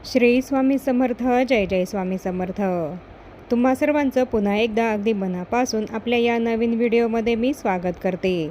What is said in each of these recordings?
श्री स्वामी समर्थ. जय जय स्वामी समर्थ. तुम्हा सर्वांचं पुन्हा एकदा अगदी मनापासून आपल्या या नवीन व्हिडिओमध्ये मी स्वागत करते.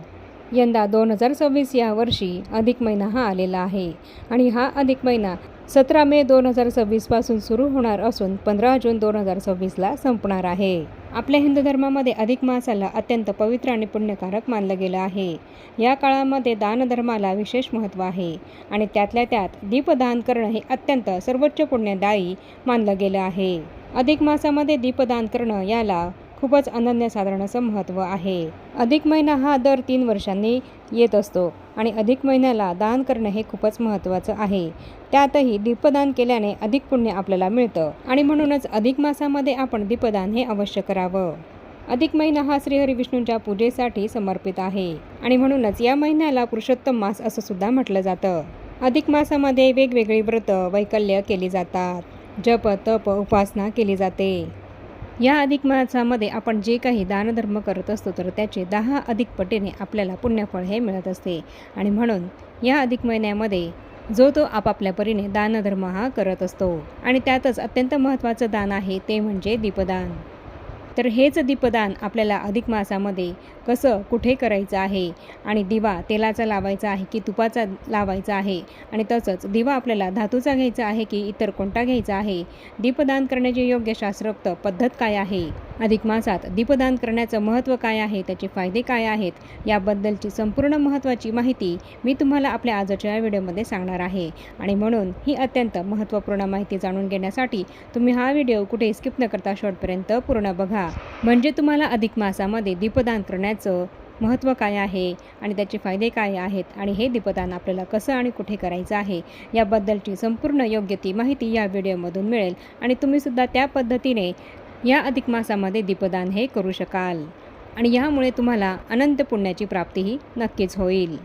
यंदा 2026 या वर्षी अधिक महिना हा आलेला आहे आणि हा अधिक महिना 17 मे 2026 पासून सुरू होणार असून 15 जून 2026ला संपणार आहे. आपल्या हिंदू धर्मामध्ये अधिक मासाला अत्यंत पवित्र आणि पुण्यकारक मानलं गेलं आहे. या काळामध्ये दानधर्माला विशेष महत्त्व आहे आणि त्यातल्या त्यात दीपदान करणं हे अत्यंत सर्वोच्च पुण्यदायी मानलं गेलं आहे. अधिक मासामध्ये दीपदान करणं याला खूपच अनन्यसाधारण असं महत्त्व आहे. अधिक महिना हा दर 3 वर्षांनी येत असतो आणि अधिक महिन्याला दान करणं हे खूपच महत्त्वाचं आहे. त्यातही दीपदान केल्याने अधिक पुण्य आपल्याला मिळतं आणि म्हणूनच अधिक मासामध्ये आपण दीपदान हे अवश्य करावं. अधिक महिना हा श्रीहरी विष्णूंच्या पूजेसाठी समर्पित आहे आणि म्हणूनच या महिन्याला पुरुषोत्तम मास असं सुद्धा म्हटलं जातं. अधिक मासामध्ये वेगवेगळी व्रत वैकल्य केली जातात. जप तप उपासना केली जाते. या अधिक मासामध्ये आपण जे काही दानधर्म करत असतो तर त्याचे 10 अधिक पटीने आपल्याला पुण्यफळ हे मिळत असते आणि म्हणून या अधिक महिन्यामध्ये जो तो आपापल्या परीने दानधर्म हा करत असतो आणि त्यातच अत्यंत महत्त्वाचं दान आहे ते म्हणजे दीपदान. तर हेच दीपदान आपल्याला अधिक मासामध्ये कसं कुठे करायचं आहे आणि दिवा तेलाचा लावायचा आहे की तुपाचा लावायचा आहे आणि तसंच दिवा आपल्याला धातूचा घ्यायचा आहे की इतर कोणता घ्यायचा आहे, दीपदान करण्याची योग्य शास्त्रोक्त पद्धत काय आहे, अधिक मासात दीपदान करण्याचं महत्त्व काय आहे, त्याचे फायदे काय आहेत, याबद्दलची संपूर्ण महत्त्वाची माहिती मी तुम्हाला आपल्या आजच्या व्हिडिओमध्ये सांगणार आहे आणि म्हणून ही अत्यंत महत्त्वपूर्ण माहिती जाणून घेण्यासाठी तुम्ही हा व्हिडिओ कुठे स्किप न करता शेवटपर्यंत पूर्ण बघा. म्हणजे तुम्हाला अधिक मासामध्ये दीपदान करण्याचं महत्त्व काय आहे आणि त्याचे फायदे काय आहेत आणि हे दीपदान आपल्याला कसं आणि कुठे करायचं आहे याबद्दलची संपूर्ण योग्य ती माहिती या व्हिडिओमधून मिळेल आणि तुम्हीसुद्धा त्या पद्धतीने या अधिक मासामध्ये दीपदान हे करू शकाल आणि यामुळे तुम्हाला अनंत पुण्याची प्राप्तीही नक्कीच होईल.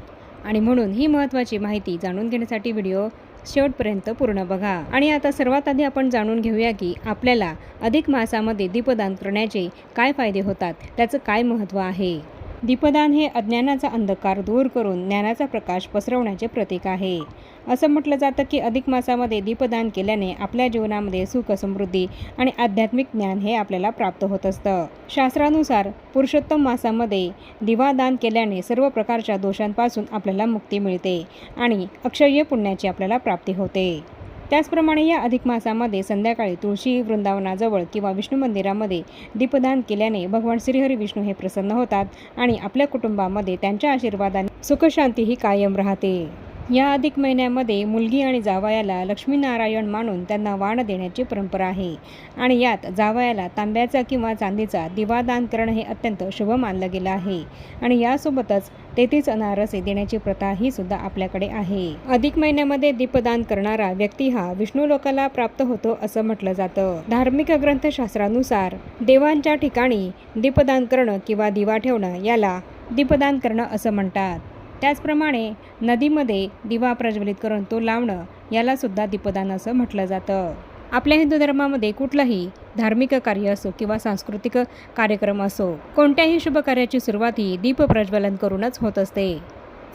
आणि म्हणून ही महत्त्वाची माहिती जाणून घेण्यासाठी व्हिडिओ शेवटपर्यंत पूर्ण बघा. आणि आता सर्वात आधी आपण जाणून घेऊया की आपल्याला अधिक मासामध्ये दीपदान करण्याचे काय फायदे होतात, त्याचं काय महत्त्व आहे. दीपदान हे अज्ञानाचा अंधकार दूर करून ज्ञानाचा प्रकाश पसरवण्याचे प्रतीक आहे. असं म्हटलं जातं की अधिक मासामध्ये दीपदान केल्याने आपल्या जीवनामध्ये सुख समृद्धी आणि आध्यात्मिक ज्ञान हे आपल्याला प्राप्त होत असतं. शास्त्रानुसार पुरुषोत्तम मासामध्ये दिवादान केल्याने सर्व प्रकारच्या दोषांपासून आपल्याला मुक्ती मिळते आणि अक्षय्य पुण्याची आपल्याला प्राप्ती होते. त्याचप्रमाणे या अधिक मासामध्ये संध्याकाळी तुळशी वृंदावनाजवळ किंवा विष्णू मंदिरामध्ये दीपदान केल्याने भगवान श्रीहरी विष्णू हे प्रसन्न होतात आणि आपल्या कुटुंबामध्ये त्यांच्या आशीर्वादाने सुखशांती ही कायम राहते. या अधिक महिन्यामध्ये मुलगी आणि जावयाला लक्ष्मीनारायण मानून त्यांना वाण देण्याची परंपरा आहे आणि यात जावयाला तांब्याचा किंवा चांदीचा दिवादान करणं हे अत्यंत शुभ मानलं गेलं आहे आणि यासोबतच 33 अनारसे देण्याची प्रथा ही सुद्धा आपल्याकडे आहे. अधिक महिन्यामध्ये दीपदान करणारा व्यक्ती हा विष्णू लोकाला प्राप्त होतो असं म्हटलं जातं. धार्मिक ग्रंथशास्त्रानुसार देवांच्या ठिकाणी दीपदान करणं किंवा दिवा ठेवणं याला दीपदान करणं असं म्हणतात. त्याचप्रमाणे नदीमध्ये दिवा प्रज्वलित करून तो लावणं याला सुद्धा दीपदान असं म्हटलं जातं. आपल्या हिंदू धर्मामध्ये कुठलंही धार्मिक कार्य असो किंवा सांस्कृतिक कार्यक्रम असो, कोणत्याही शुभ कार्याची सुरुवात ही दीप प्रज्वलन करूनच होत असते.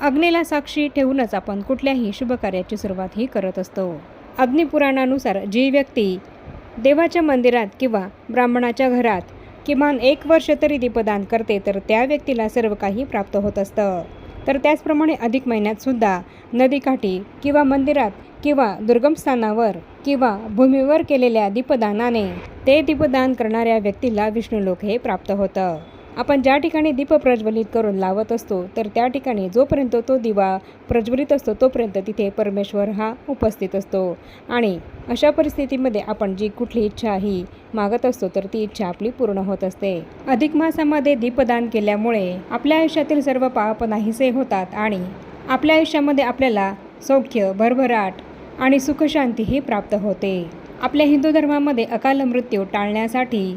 अग्नीला साक्षी ठेवूनच आपण कुठल्याही शुभ कार्याची सुरुवात ही करत असतो. अग्निपुराणानुसार जी व्यक्ती देवाच्या मंदिरात किंवा ब्राह्मणाच्या घरात किमान 1 वर्ष तरी दीपदान करते तर त्या व्यक्तीला सर्व काही प्राप्त होत असतं. तर त्याचप्रमाणे अधिक महिन्यात सुद्धा नदीकाठी किंवा मंदिरात किंवा दुर्गम स्थानावर किंवा भूमीवर केलेल्या दीपदानाने ते दीपदान करणाऱ्या व्यक्तीला विष्णुलोक हे प्राप्त होतं. आपण ज्या ठिकाणी दीप प्रज्वलित करून लावत असतो तर त्या ठिकाणी जोपर्यंत तो दिवा प्रज्वलित असतो तोपर्यंत तिथे परमेश्वर हा उपस्थित असतो आणि अशा परिस्थितीमध्ये आपण जी कुठली इच्छा ही मागत असतो तर ती इच्छा आपली पूर्ण होत असते. अधिक मासामध्ये दीपदान केल्यामुळे आपल्या आयुष्यातील सर्व पाप नाहीसे होतात आणि आपल्या आयुष्यामध्ये आपल्याला सौख्य, भरभराट आणि सुखशांती ही प्राप्त होते. आपल्या हिंदू धर्मामध्ये अकाल मृत्यू टाळण्यासाठी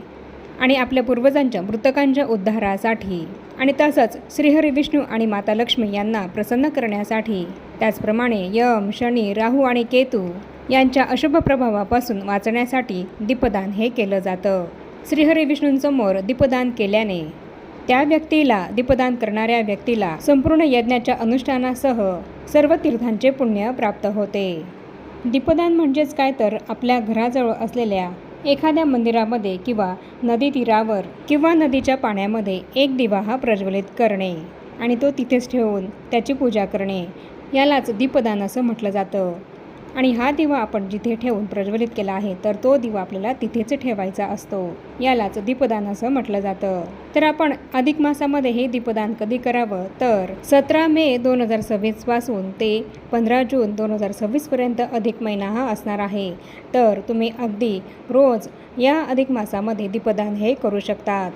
आणि आपल्या पूर्वजांच्या मृतकांच्या उद्धारासाठी आणि तसंच श्रीहरी विष्णू आणि माता लक्ष्मी यांना प्रसन्न करण्यासाठी, त्याचप्रमाणे यम, शनी, राहू आणि केतू यांच्या अशुभ प्रभावापासून वाचण्यासाठी दीपदान हे केलं जातं. श्रीहरी विष्णूंसमोर दीपदान केल्याने त्या व्यक्तीला, दीपदान करणाऱ्या व्यक्तीला संपूर्ण यज्ञाच्या अनुष्ठानासह सर्व तीर्थांचे पुण्य प्राप्त होते. दीपदान म्हणजेच काय तर आपल्या घराजवळ असलेल्या एखाद्या मंदिरामध्ये किंवा नदी तीरावर किंवा नदीच्या पाण्यामध्ये एक दिवा हा प्रज्वलित करणे आणि तो तिथेच ठेवून त्याची पूजा करणे, यालाच दीपदान असं म्हटलं जातं. आणि हा दिवा आपण जिथे ठेवून प्रज्वलित केला आहे तर तो दिवा आपल्याला तिथेच ठेवायचा असतो, यालाच दीपदान असं म्हटलं जातं. तर आपण अधिक मासामध्ये हे दीपदान कधी करावं तर 17 मे 2026 पासून ते 15 जून 2026 पर्यंत अधिक महिना हा असणार आहे. तर तुम्ही अगदी रोज या अधिक मासामध्ये दीपदान हे करू शकतात.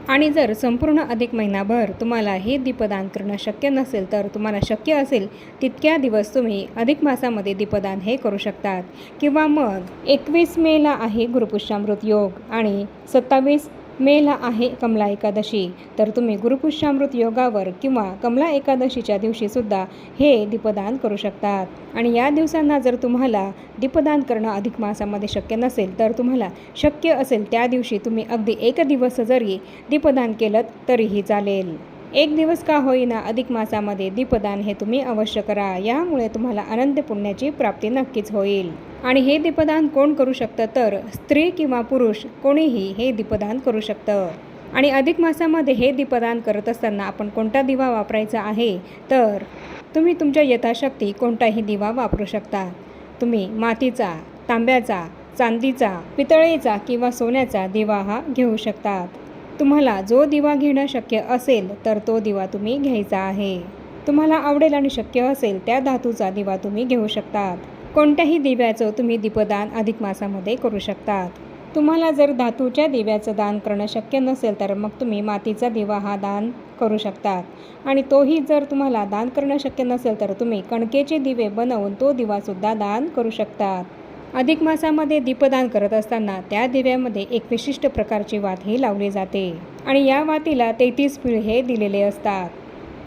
आणि जर संपूर्ण अधिक महिनाभर तुम्हाला हे दीपदान करणं शक्य नसेल तर तुम्हाला शक्य असेल तितक्या दिवस तुम्ही अधिक मासामध्ये दीपदान हे करू शकतात. किंवा मग 21 मेला आहे गुरुपुष्यामृत योग आणि 27 मेला आहे कमला एकादशी, तर तुम्ही गुरुपुष्यामृत योगावर किंवा कमला एकादशीच्या दिवशीसुद्धा हे दीपदान करू शकतात. आणि या दिवसांना जर तुम्हाला दीपदान करणं अधिक मासामध्ये शक्य नसेल तर तुम्हाला शक्य असेल त्या दिवशी तुम्ही अगदी एक दिवस जरी दीपदान केलं तरीही चालेल. एक दिवस का होईना अधिक मासामध्ये दीपदान हे तुम्ही अवश्य करा, यामुळे तुम्हाला अनंत पुण्याची प्राप्ती नक्कीच होईल. आणि हे दीपदान कोण करू शकतं तर स्त्री किंवा पुरुष कोणीही हे दीपदान करू शकतं. आणि अधिक मासामध्ये हे दीपदान करत असताना आपण कोणता दिवा वापरायचा आहे तर तुम्ही तुमच्या यथाशक्ती कोणताही दिवा वापरू शकता. तुम्ही मातीचा, तांब्याचा, चांदीचा, पितळेचा किंवा सोन्याचा दिवा हा घेऊ शकतात. तुम्हाला जो दिवा घेणं शक्य असेल तर तो दिवा तुम्ही घ्यायचा आहे. तुम्हाला आवडेल आणि शक्य असेल त्या धातूचा दिवा तुम्ही घेऊ शकतात. कोणत्याही दिव्याचं तुम्ही दीपदान अधिक मासामध्ये करू शकतात. तुम्हाला जर धातूच्या दिव्याचं दान करणं शक्य नसेल तर मग तुम्ही मातीचा दिवा हा दान करू शकतात. आणि तोही जर तुम्हाला दान करणं शक्य नसेल तर तुम्ही कणकेचे दिवे बनवून तो दिवासुद्धा दान करू शकतात. अधिक मासामध्ये दीपदान करत असताना त्या दिव्यामध्ये एक विशिष्ट प्रकारची वात ही लावली जाते आणि या वातीला 33 पीळ हे दिलेले असतात.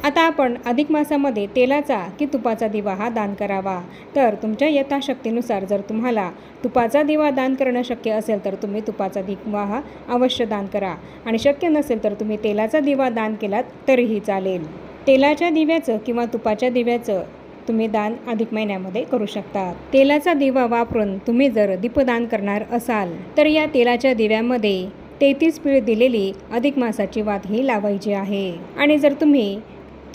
आता आपण अधिक मासामध्ये तेलाचा की तुपाचा दिवा हा दान करावा, तर तुमच्या यथाशक्तीनुसार जर तुम्हाला तुपाचा दिवा दान करणं शक्य असेल तर तुम्ही तुपाचा दिवा हा अवश्य दान करा आणि शक्य नसेल तर तुम्ही तेलाचा दिवा दान केलात तरीही चालेल. तेलाच्या दिव्याचं किंवा तुपाच्या दिव्याचं तुम्ही दान अधिक महिन्यामध्ये करू शकता. तेलाचा दिवा वापरून तुम्ही जर दीपदान करणार असाल तर या तेलाच्या दिव्यामध्ये 33 पीळ दिलेली अधिक मासाची वात ही लावायची आहे. आणि जर तुम्ही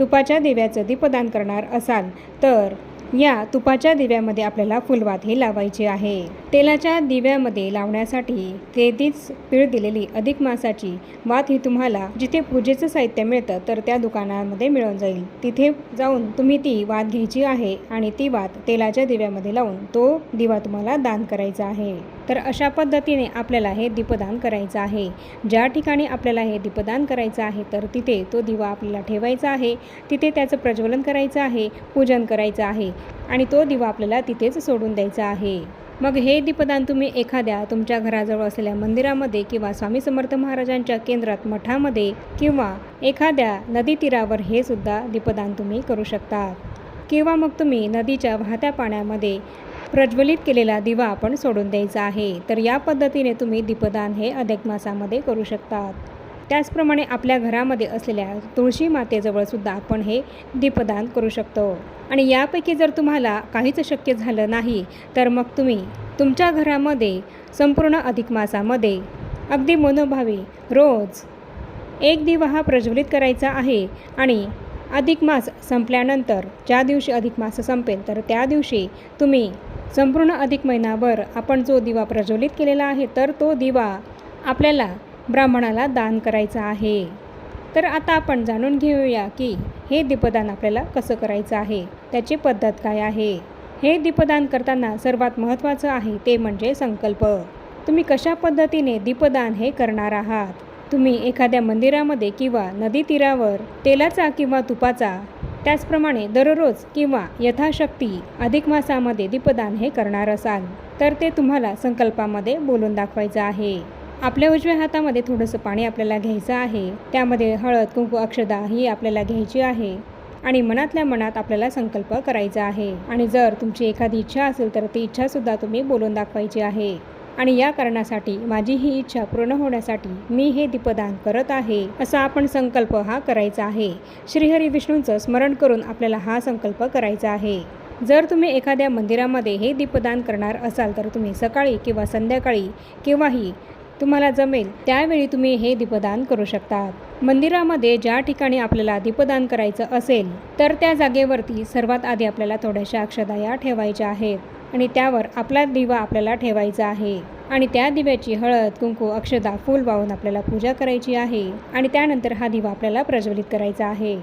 तुपाच्या दिव्याचं दीपदान करणार असाल तर या तुपाच्या दिव्यामध्ये आपल्याला फुलवात ही लावायची आहे. तेलाच्या दिव्यामध्ये लावण्यासाठी 33 पीळ दिलेली अधिक मासाची वात ही तुम्हाला जिथे पूजेचं साहित्य मिळतं तर त्या दुकानामध्ये मिळून जाईल. तिथे जाऊन तुम्ही ती वात घ्यायची आहे आणि ती वात तेलाच्या दिव्यामध्ये लावून तो दिवा तुम्हाला दान करायचा आहे. तर अशा पद्धतीने आपल्याला हे दीपदान करायचं आहे. ज्या ठिकाणी आपल्याला हे दीपदान करायचं आहे तर तिथे तो दिवा आपल्याला ठेवायचा आहे, तिथे त्याचं प्रज्वलन करायचं आहे, पूजन करायचं आहे आणि तो दिवा आपल्याला तिथेच सोडून द्यायचा आहे. मग हे दीपदान तुम्ही एखाद्या तुमच्या घराजवळ असलेल्या मंदिरामध्ये किंवा स्वामी समर्थ महाराजांच्या केंद्रात, मठामध्ये किंवा एखाद्या नदी तीरावर हे सुद्धा दीपदान तुम्ही करू शकता. किंवा मग तुम्ही नदीच्या वाहत्या पाण्यामध्ये प्रज्वलित केलेला दिवा आपण सोडून द्यायचा आहे. तर या पद्धतीने तुम्ही दीपदान हे अधिक मासामध्ये करू शकतात. त्याचप्रमाणे आपल्या घरामध्ये असलेल्या तुळशी मातेजवळ सुद्धा आपण हे दीपदान करू शकतो. आणि यापैकी जर तुम्हाला काहीच शक्य झालं नाही तर मग तुम्ही तुमच्या घरामध्ये संपूर्ण अधिक मासामध्ये अगदी मनोभावी रोज एक दिवा हा प्रज्वलित करायचा आहे. आणि अधिक मास संपल्यानंतर ज्या दिवशी अधिक मास संपेल तर त्या दिवशी तुम्ही संपूर्ण अधिक महिनाभर आपण जो दिवा प्रज्वलित केलेला आहे तर तो दिवा आपल्याला ब्राह्मणाला दान करायचा आहे. तर आता आपण जाणून घेऊया की हे दीपदान आपल्याला कसं करायचं आहे, त्याची पद्धत काय आहे. हे दीपदान करताना सर्वात महत्त्वाचं आहे ते म्हणजे संकल्प. तुम्ही कशा पद्धतीने दीपदान हे करणार आहात. तुम्ही एखाद्या मंदिरामध्ये किंवा नदी तीरावर तेलाचा किंवा तुपाचा, त्याचप्रमाणे दररोज किंवा यथाशक्ती अधिक मासामध्ये दीपदान हे करणार असाल तर ते तुम्हाला संकल्पामध्ये बोलून दाखवायचं आहे. आपल्या उजव्या हातामध्ये थोडंसं पाणी आपल्याला घ्यायचं आहे, त्यामध्ये हळद, कुंकू, अक्षदा ही आपल्याला घ्यायची आहे आणि मनातल्या मनात आपल्याला संकल्प करायचा आहे. आणि जर तुमची एखादी इच्छा असेल तर ती इच्छासुद्धा तुम्ही बोलून दाखवायची आहे. आणि या कारणासाठी माझी ही इच्छा पूर्ण होण्यासाठी मी हे दीपदान करत आहे असा आपण संकल्प हा करायचा आहे. श्रीहरी विष्णूंचं स्मरण करून आपल्याला हा संकल्प करायचा आहे. जर तुम्ही एखाद्या मंदिरामध्ये हे दीपदान करणार असाल तर तुम्ही सकाळी किंवा संध्याकाळी केव्हाही तुम्हाला जमेल त्यावेळी तुम्ही हे दीपदान करू शकता। मंदिरामध्ये ज्या ठिकाणी आपल्याला दीपदान करायचं असेल तर त्या जागेवरती सर्वात आधी आपल्याला थोड्याशा अक्षदा ठेवायच्या आहेत आणि त्यावर आपला दिवा आपल्याला ठेवायचा आहे आणि त्या दिव्याची हळद, कुंकू, अक्षदा, फूल वाहून आपल्याला पूजा करायची आहे आणि त्यानंतर हा दिवा आपल्याला प्रज्वलित करायचा आहे।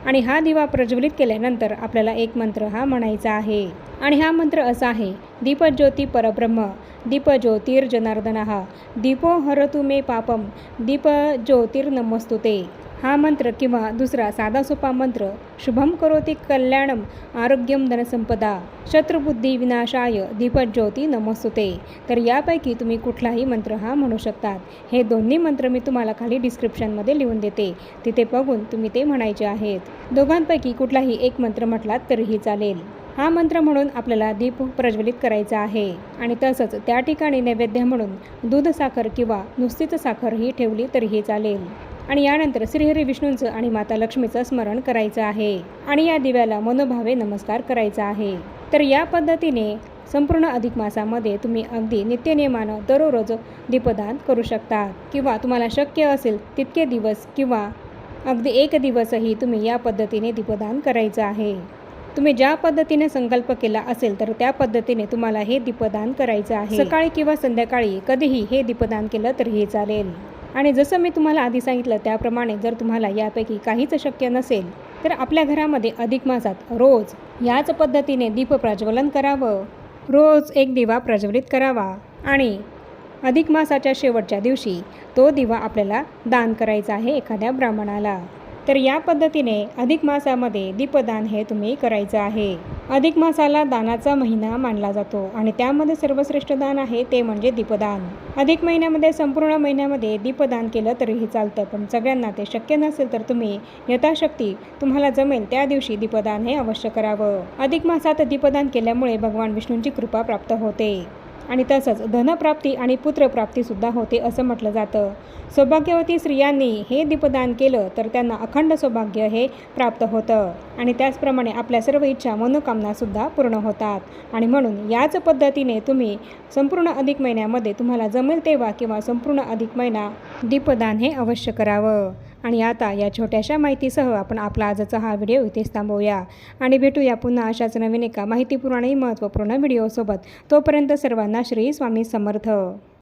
आणि हा दिवा प्रज्वलित केल्यानंतर आपल्याला एक मंत्र हा म्हणायचा आहे आणि हा मंत्र असा आहे, दीपज्योती परब्रह्म दीपज्योतिर्जनार्दनः दीपो हरतु मे पापम दीपज्योतिर्नमस्तुते। हा मंत्र किंवा दुसरा साधा सोपा मंत्र, शुभम करोति कल्याणम आरोग्यम धनसंपदा शत्रुबुद्धी विनाशाय दीपज्योती नमस्तुते। तर यापैकी तुम्ही कुठलाही मंत्र हा म्हणू शकतात। हे दोन्ही मंत्र मी तुम्हाला खाली डिस्क्रिप्शनमध्ये लिहून देते, तिथे बघून तुम्ही ते म्हणायचे आहेत। दोघांपैकी कुठलाही एक मंत्र म्हटलात तरीही चालेल। हा मंत्र म्हणून आपल्याला दीप प्रज्वलित करायचा आहे आणि तसंच त्या ठिकाणी नैवेद्य म्हणून दूध साखर किंवा नुसतीच साखर ही ठेवली तरीही चालेल आणि यानंतर श्रीहरी विष्णूंचं आणि माता लक्ष्मीचं स्मरण करायचं आहे आणि या दिव्याला मनोभावे नमस्कार करायचा आहे। तर या पद्धतीने संपूर्ण अधिक मासामध्ये तुम्ही अगदी नित्यनेमानं दररोज दीपदान करू शकता किंवा तुम्हाला शक्य असेल तितके दिवस किंवा अगदी एक दिवसही तुम्ही या पद्धतीने दीपदान करायचं आहे। तुम्ही ज्या पद्धतीने संकल्प केला असेल तर त्या पद्धतीने तुम्हाला हे दीपदान करायचं आहे। सकाळी किंवा संध्याकाळी कधीही हे दीपदान केलं तरीही चालेल आणि जसं मी तुम्हाला आधी सांगितलं त्याप्रमाणे जर तुम्हाला यापैकी काहीच शक्य नसेल तर आपल्या घरामध्ये अधिक मासात रोज याच पद्धतीने दीप प्रज्वलन करावं, रोज एक दिवा प्रज्वलित करावा आणि अधिक मासाच्या शेवटच्या दिवशी तो दिवा आपल्याला दान करायचा आहे एखाद्या ब्राह्मणाला। तर या पद्धतीने अधिक मासामध्ये दीपदान हे तुम्ही करायचं आहे। अधिक मासाला दानाचा महिना मानला जातो आणि त्यामध्ये सर्वश्रेष्ठ दान आहे ते म्हणजे दीपदान। अधिक महिन्यामध्ये संपूर्ण महिन्यामध्ये दीपदान केलं तरीही चालतं, पण सगळ्यांना ते शक्य नसेल तर तुम्ही यथाशक्ती तुम्हाला जमेल त्या दिवशी दीपदान हे अवश्य करावं। अधिक मासात दीपदान केल्यामुळे भगवान विष्णूंची कृपा प्राप्त होते आणि तसंच धनप्राप्ती आणि पुत्रप्राप्तीसुद्धा होते असं म्हटलं जातं। सौभाग्यवती स्त्रियांनी हे दीपदान केलं तर त्यांना अखंड सौभाग्य हे प्राप्त होतं आणि त्याचप्रमाणे आपल्या सर्व इच्छा मनोकामनासुद्धा पूर्ण होतात आणि म्हणून याच पद्धतीने तुम्ही संपूर्ण अधिक महिन्यामध्ये तुम्हाला जमेल तेव्हा किंवा संपूर्ण अधिक महिना दीपदान हे अवश्य करावं। आणि आता या छोट्याशा माहितीसह आपण आपला आजचा हा व्हिडिओ इथेच थांबवूया आणि भेटूया पुन्हा अशाच नवीन एका माहितीपूर्ण आणि महत्त्वपूर्ण व्हिडिओसोबत। तोपर्यंत सर्वांना श्री स्वामी समर्थ।